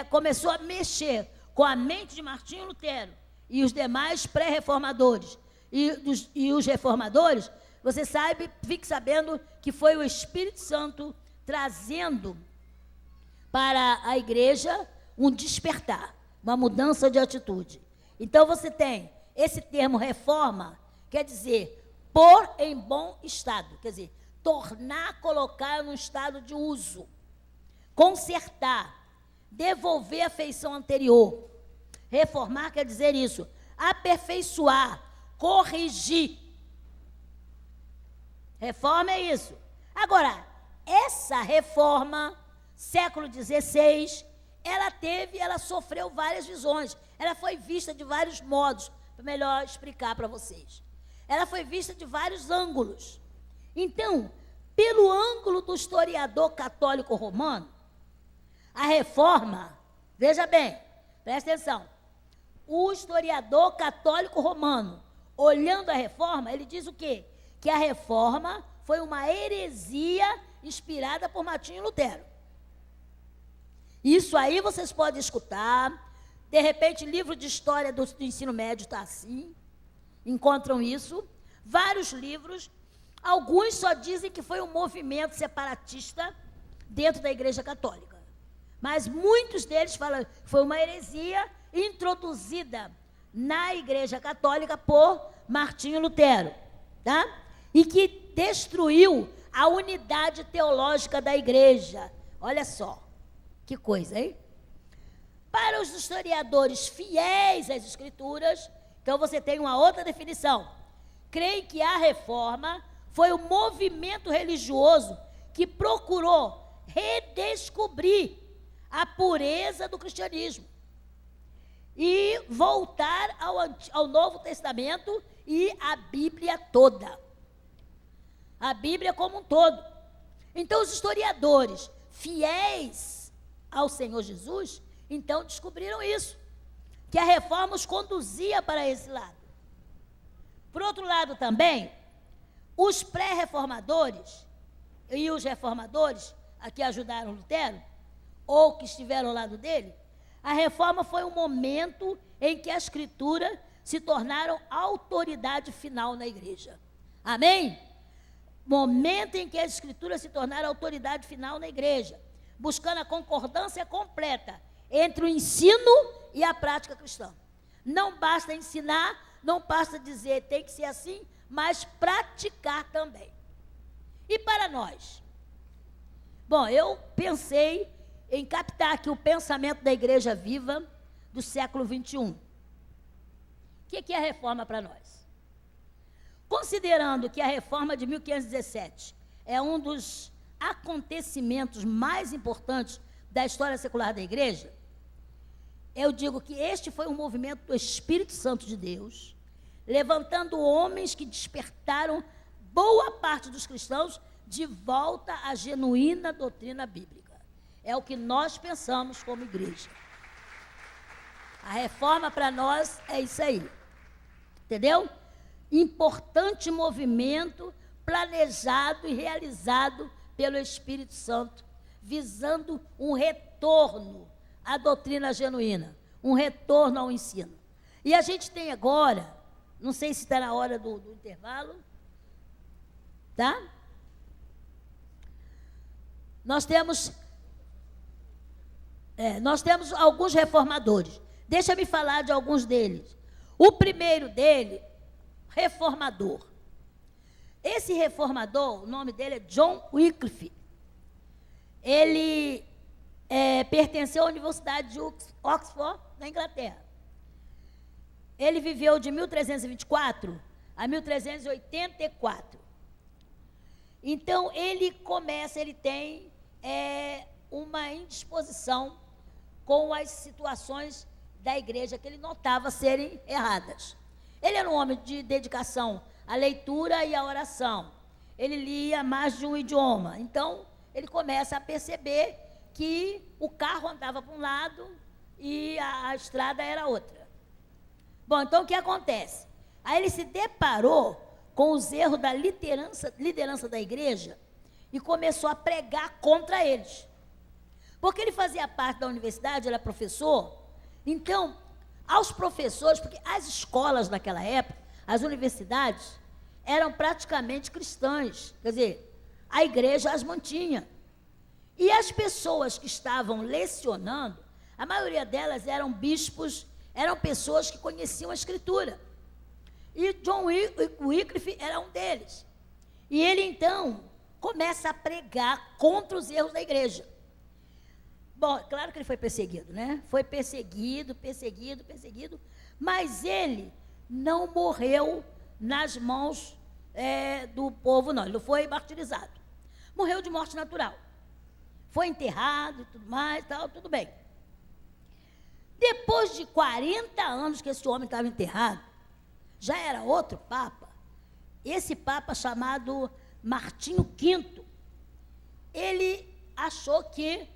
começou a mexer com a mente de Martinho Lutero e os demais pré-reformadores e os reformadores, você sabe, fique sabendo que foi o Espírito Santo trazendo para a igreja um despertar, uma mudança de atitude. Então você tem esse termo reforma, quer dizer pôr em bom estado, quer dizer, tornar, colocar num estado de uso, consertar, devolver a feição anterior. Reformar quer dizer isso, aperfeiçoar, corrigir. Reforma é isso. Agora, essa reforma, século XVI, ela sofreu várias visões, ela foi vista de vários modos, para melhor explicar para vocês. Ela foi vista de vários ângulos. Então, pelo ângulo do historiador católico romano, a reforma, veja bem, presta atenção, o historiador católico romano, olhando a reforma, ele diz o quê? Que a reforma foi uma heresia inspirada por Martinho Lutero. Isso aí vocês podem escutar, de repente livro de história do ensino médio está assim, encontram isso, vários livros, alguns só dizem que foi um movimento separatista dentro da Igreja Católica, mas muitos deles falam que foi uma heresia introduzida na Igreja Católica por Martinho Lutero, tá? E que destruiu a unidade teológica da Igreja. Olha só, que coisa, hein? Para os historiadores fiéis às Escrituras, então você tem uma outra definição. Creem que a reforma foi um movimento religioso que procurou redescobrir a pureza do cristianismo e voltar ao Novo Testamento e à Bíblia toda. A Bíblia como um todo. Então, os historiadores fiéis ao Senhor Jesus, então descobriram isso, que a reforma os conduzia para esse lado. Por outro lado também, os pré-reformadores e os reformadores, a que ajudaram Lutero, ou que estiveram ao lado dele, a reforma foi um momento em que a Escritura se tornaram autoridade final na igreja. Amém? Momento em que as Escrituras se tornaram autoridade final na igreja, buscando a concordância completa entre o ensino e a prática cristã. Não basta ensinar, não basta dizer tem que ser assim, mas praticar também. E para nós? Bom, eu pensei em captar aqui o pensamento da Igreja Viva do século XXI. O que é a reforma para nós? Considerando que a reforma de 1517 é um dos acontecimentos mais importantes da história secular da Igreja, eu digo que este foi um movimento do Espírito Santo de Deus, levantando homens que despertaram boa parte dos cristãos de volta à genuína doutrina bíblica. É o que nós pensamos como igreja. A reforma para nós é isso aí. Entendeu? Importante movimento planejado e realizado pelo Espírito Santo, visando um retorno à doutrina genuína, um retorno ao ensino. E a gente tem agora, não sei se está na hora do intervalo, tá? Nós temos alguns reformadores. Deixa-me falar de alguns deles. O primeiro dele, reformador. Esse reformador, o nome dele é John Wycliffe. Ele pertenceu à Universidade de Oxford, na Inglaterra. Ele viveu de 1324 a 1384. Então, ele tem uma indisposição com as situações da igreja que ele notava serem erradas. Ele era um homem de dedicação à leitura e à oração. Ele lia mais de um idioma. Então, ele começa a perceber que o carro andava para um lado e a estrada era outra. Bom, então o que acontece? Aí ele se deparou com os erros da liderança da igreja e começou a pregar contra eles. Porque ele fazia parte da universidade, era professor. Então, aos professores, porque as escolas naquela época, as universidades, eram praticamente cristãs. Quer dizer, a igreja as mantinha. E as pessoas que estavam lecionando, a maioria delas eram bispos, eram pessoas que conheciam a Escritura. E John Wycliffe era um deles. E ele, então, começa a pregar contra os erros da igreja. Bom, claro que ele foi perseguido, né? Foi perseguido, mas ele não morreu nas mãos do povo, não. Ele não foi martirizado. Morreu de morte natural. Foi enterrado e tudo mais, tal, tudo bem. Depois de 40 anos que esse homem estava enterrado, já era outro papa. Esse papa chamado Martinho V, ele achou que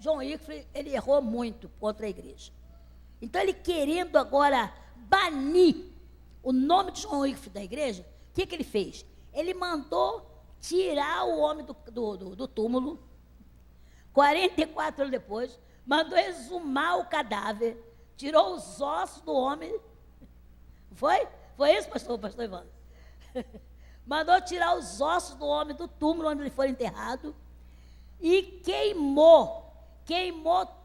John Wycliffe, ele errou muito contra a igreja. Então, ele querendo agora banir o nome de John Wycliffe da igreja, o que ele fez? Ele mandou tirar o homem do túmulo, 44 anos depois, mandou exumar o cadáver, tirou os ossos do homem. Foi? Foi isso, pastor Evandro? Mandou tirar os ossos do homem do túmulo onde ele foi enterrado e queimou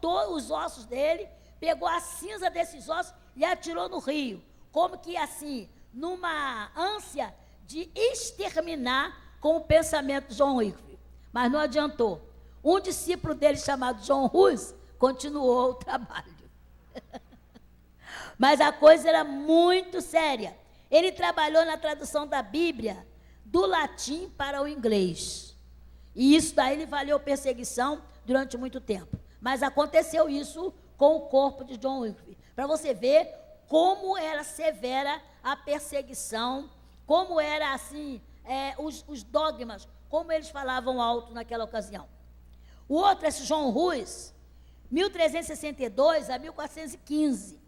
todos os ossos dele, pegou a cinza desses ossos e atirou no rio, como que assim, numa ânsia de exterminar com o pensamento de John Wycliffe. Mas não adiantou. Um discípulo dele chamado John Hus continuou o trabalho. Mas a coisa era muito séria. Ele trabalhou na tradução da Bíblia do latim para o inglês. E isso daí lhe valeu perseguição durante muito tempo. Mas aconteceu isso com o corpo de John Wycliffe. Para você ver como era severa a perseguição, como era assim, os dogmas, como eles falavam alto naquela ocasião. O outro, esse John Hus, 1362 a 1415.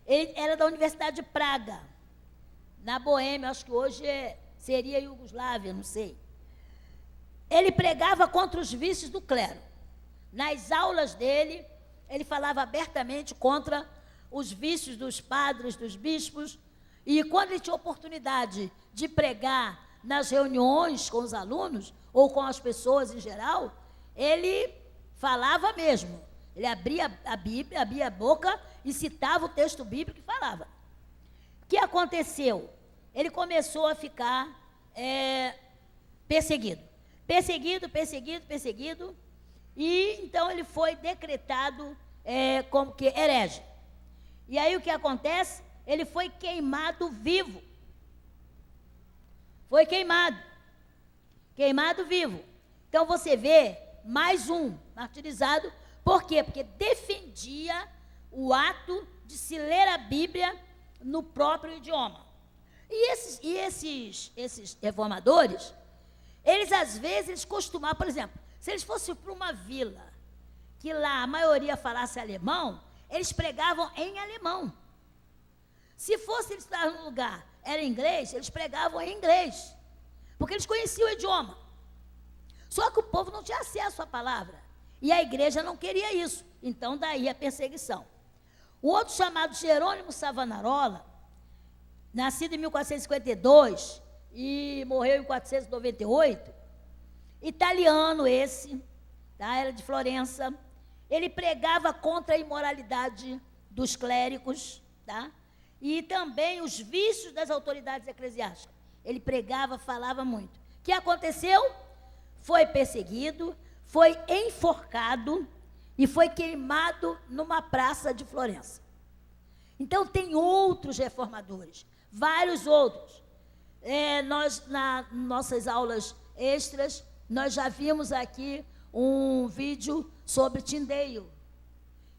Ele era da Universidade de Praga, na Boêmia, acho que hoje seria Iugoslávia, não sei. Ele pregava contra os vícios do clero. Nas aulas dele, ele falava abertamente contra os vícios dos padres, dos bispos, e quando ele tinha oportunidade de pregar nas reuniões com os alunos, ou com as pessoas em geral, ele falava mesmo. Ele abria a Bíblia, abria a boca e citava o texto bíblico e falava. O que aconteceu? Ele começou a ficar perseguido. E então ele foi decretado como que herege. E aí o que acontece? Ele foi queimado vivo. Foi queimado vivo. Então você vê mais um martirizado. Por quê? Porque defendia o ato de se ler a Bíblia no próprio idioma. E esses reformadores, eles às vezes costumavam, por exemplo, se eles fossem para uma vila que lá a maioria falasse alemão, eles pregavam em alemão. Se fosse eles estar num lugar, era inglês, eles pregavam em inglês, porque eles conheciam o idioma. Só que o povo não tinha acesso à palavra, e a igreja não queria isso, então daí a perseguição. O outro chamado Jerônimo Savonarola, nascido em 1452 e morreu em 498. Italiano esse, tá? Era de Florença. Ele pregava contra a imoralidade dos clérigos, tá? E também os vícios das autoridades eclesiásticas. Ele pregava, falava muito. O que aconteceu? Foi perseguido, foi enforcado e foi queimado numa praça de Florença. Então, tem outros reformadores, vários outros. Nós, nas nossas aulas extras, nós já vimos aqui um vídeo sobre Tyndale.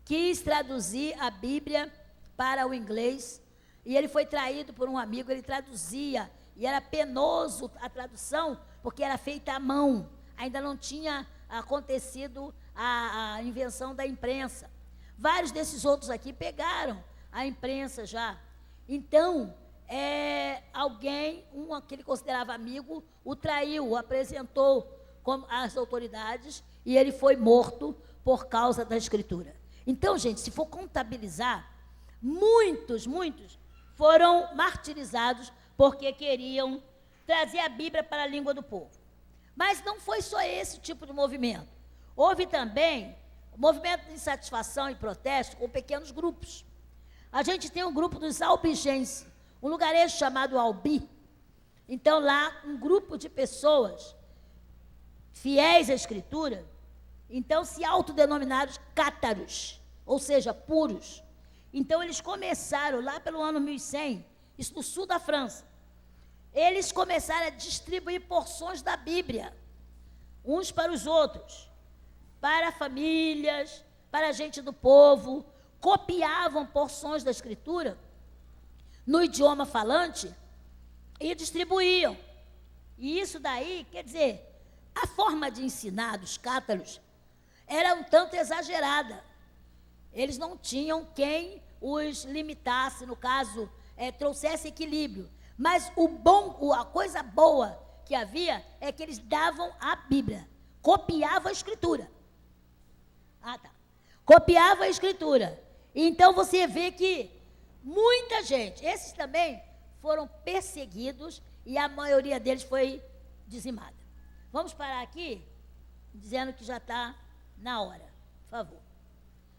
Quis traduzir a Bíblia para o inglês, e ele foi traído por um amigo, ele traduzia, e era penoso a tradução, porque era feita à mão, ainda não tinha acontecido a invenção da imprensa. Vários desses outros aqui pegaram a imprensa já. Então, alguém, que ele considerava amigo, o traiu, o apresentou às autoridades, e ele foi morto por causa da Escritura. Então, gente, se for contabilizar, muitos foram martirizados porque queriam trazer a Bíblia para a língua do povo. Mas não foi só esse tipo de movimento. Houve também movimento de insatisfação e protesto com pequenos grupos. A gente tem um grupo dos albigenses, um lugarejo chamado Albi. Então, lá, um grupo de pessoas fiéis à Escritura, então se autodenominaram cátaros, ou seja, puros. Então, eles começaram, lá pelo ano 1100, isso no sul da França, eles começaram a distribuir porções da Bíblia, uns para os outros, para famílias, para a gente do povo, copiavam porções da Escritura no idioma falante e distribuíam. E isso daí, quer dizer, a forma de ensinar dos cátaros era um tanto exagerada. Eles não tinham quem os limitasse, no caso, trouxesse equilíbrio. Mas a coisa boa que havia é que eles davam a Bíblia, copiavam a Escritura. Copiava a Escritura. Então você vê que muita gente, esses também foram perseguidos e a maioria deles foi dizimada. Vamos parar aqui, dizendo que já está na hora, por favor.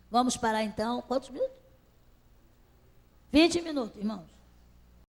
Vamos parar então, quantos minutos? 20 minutos, irmãos.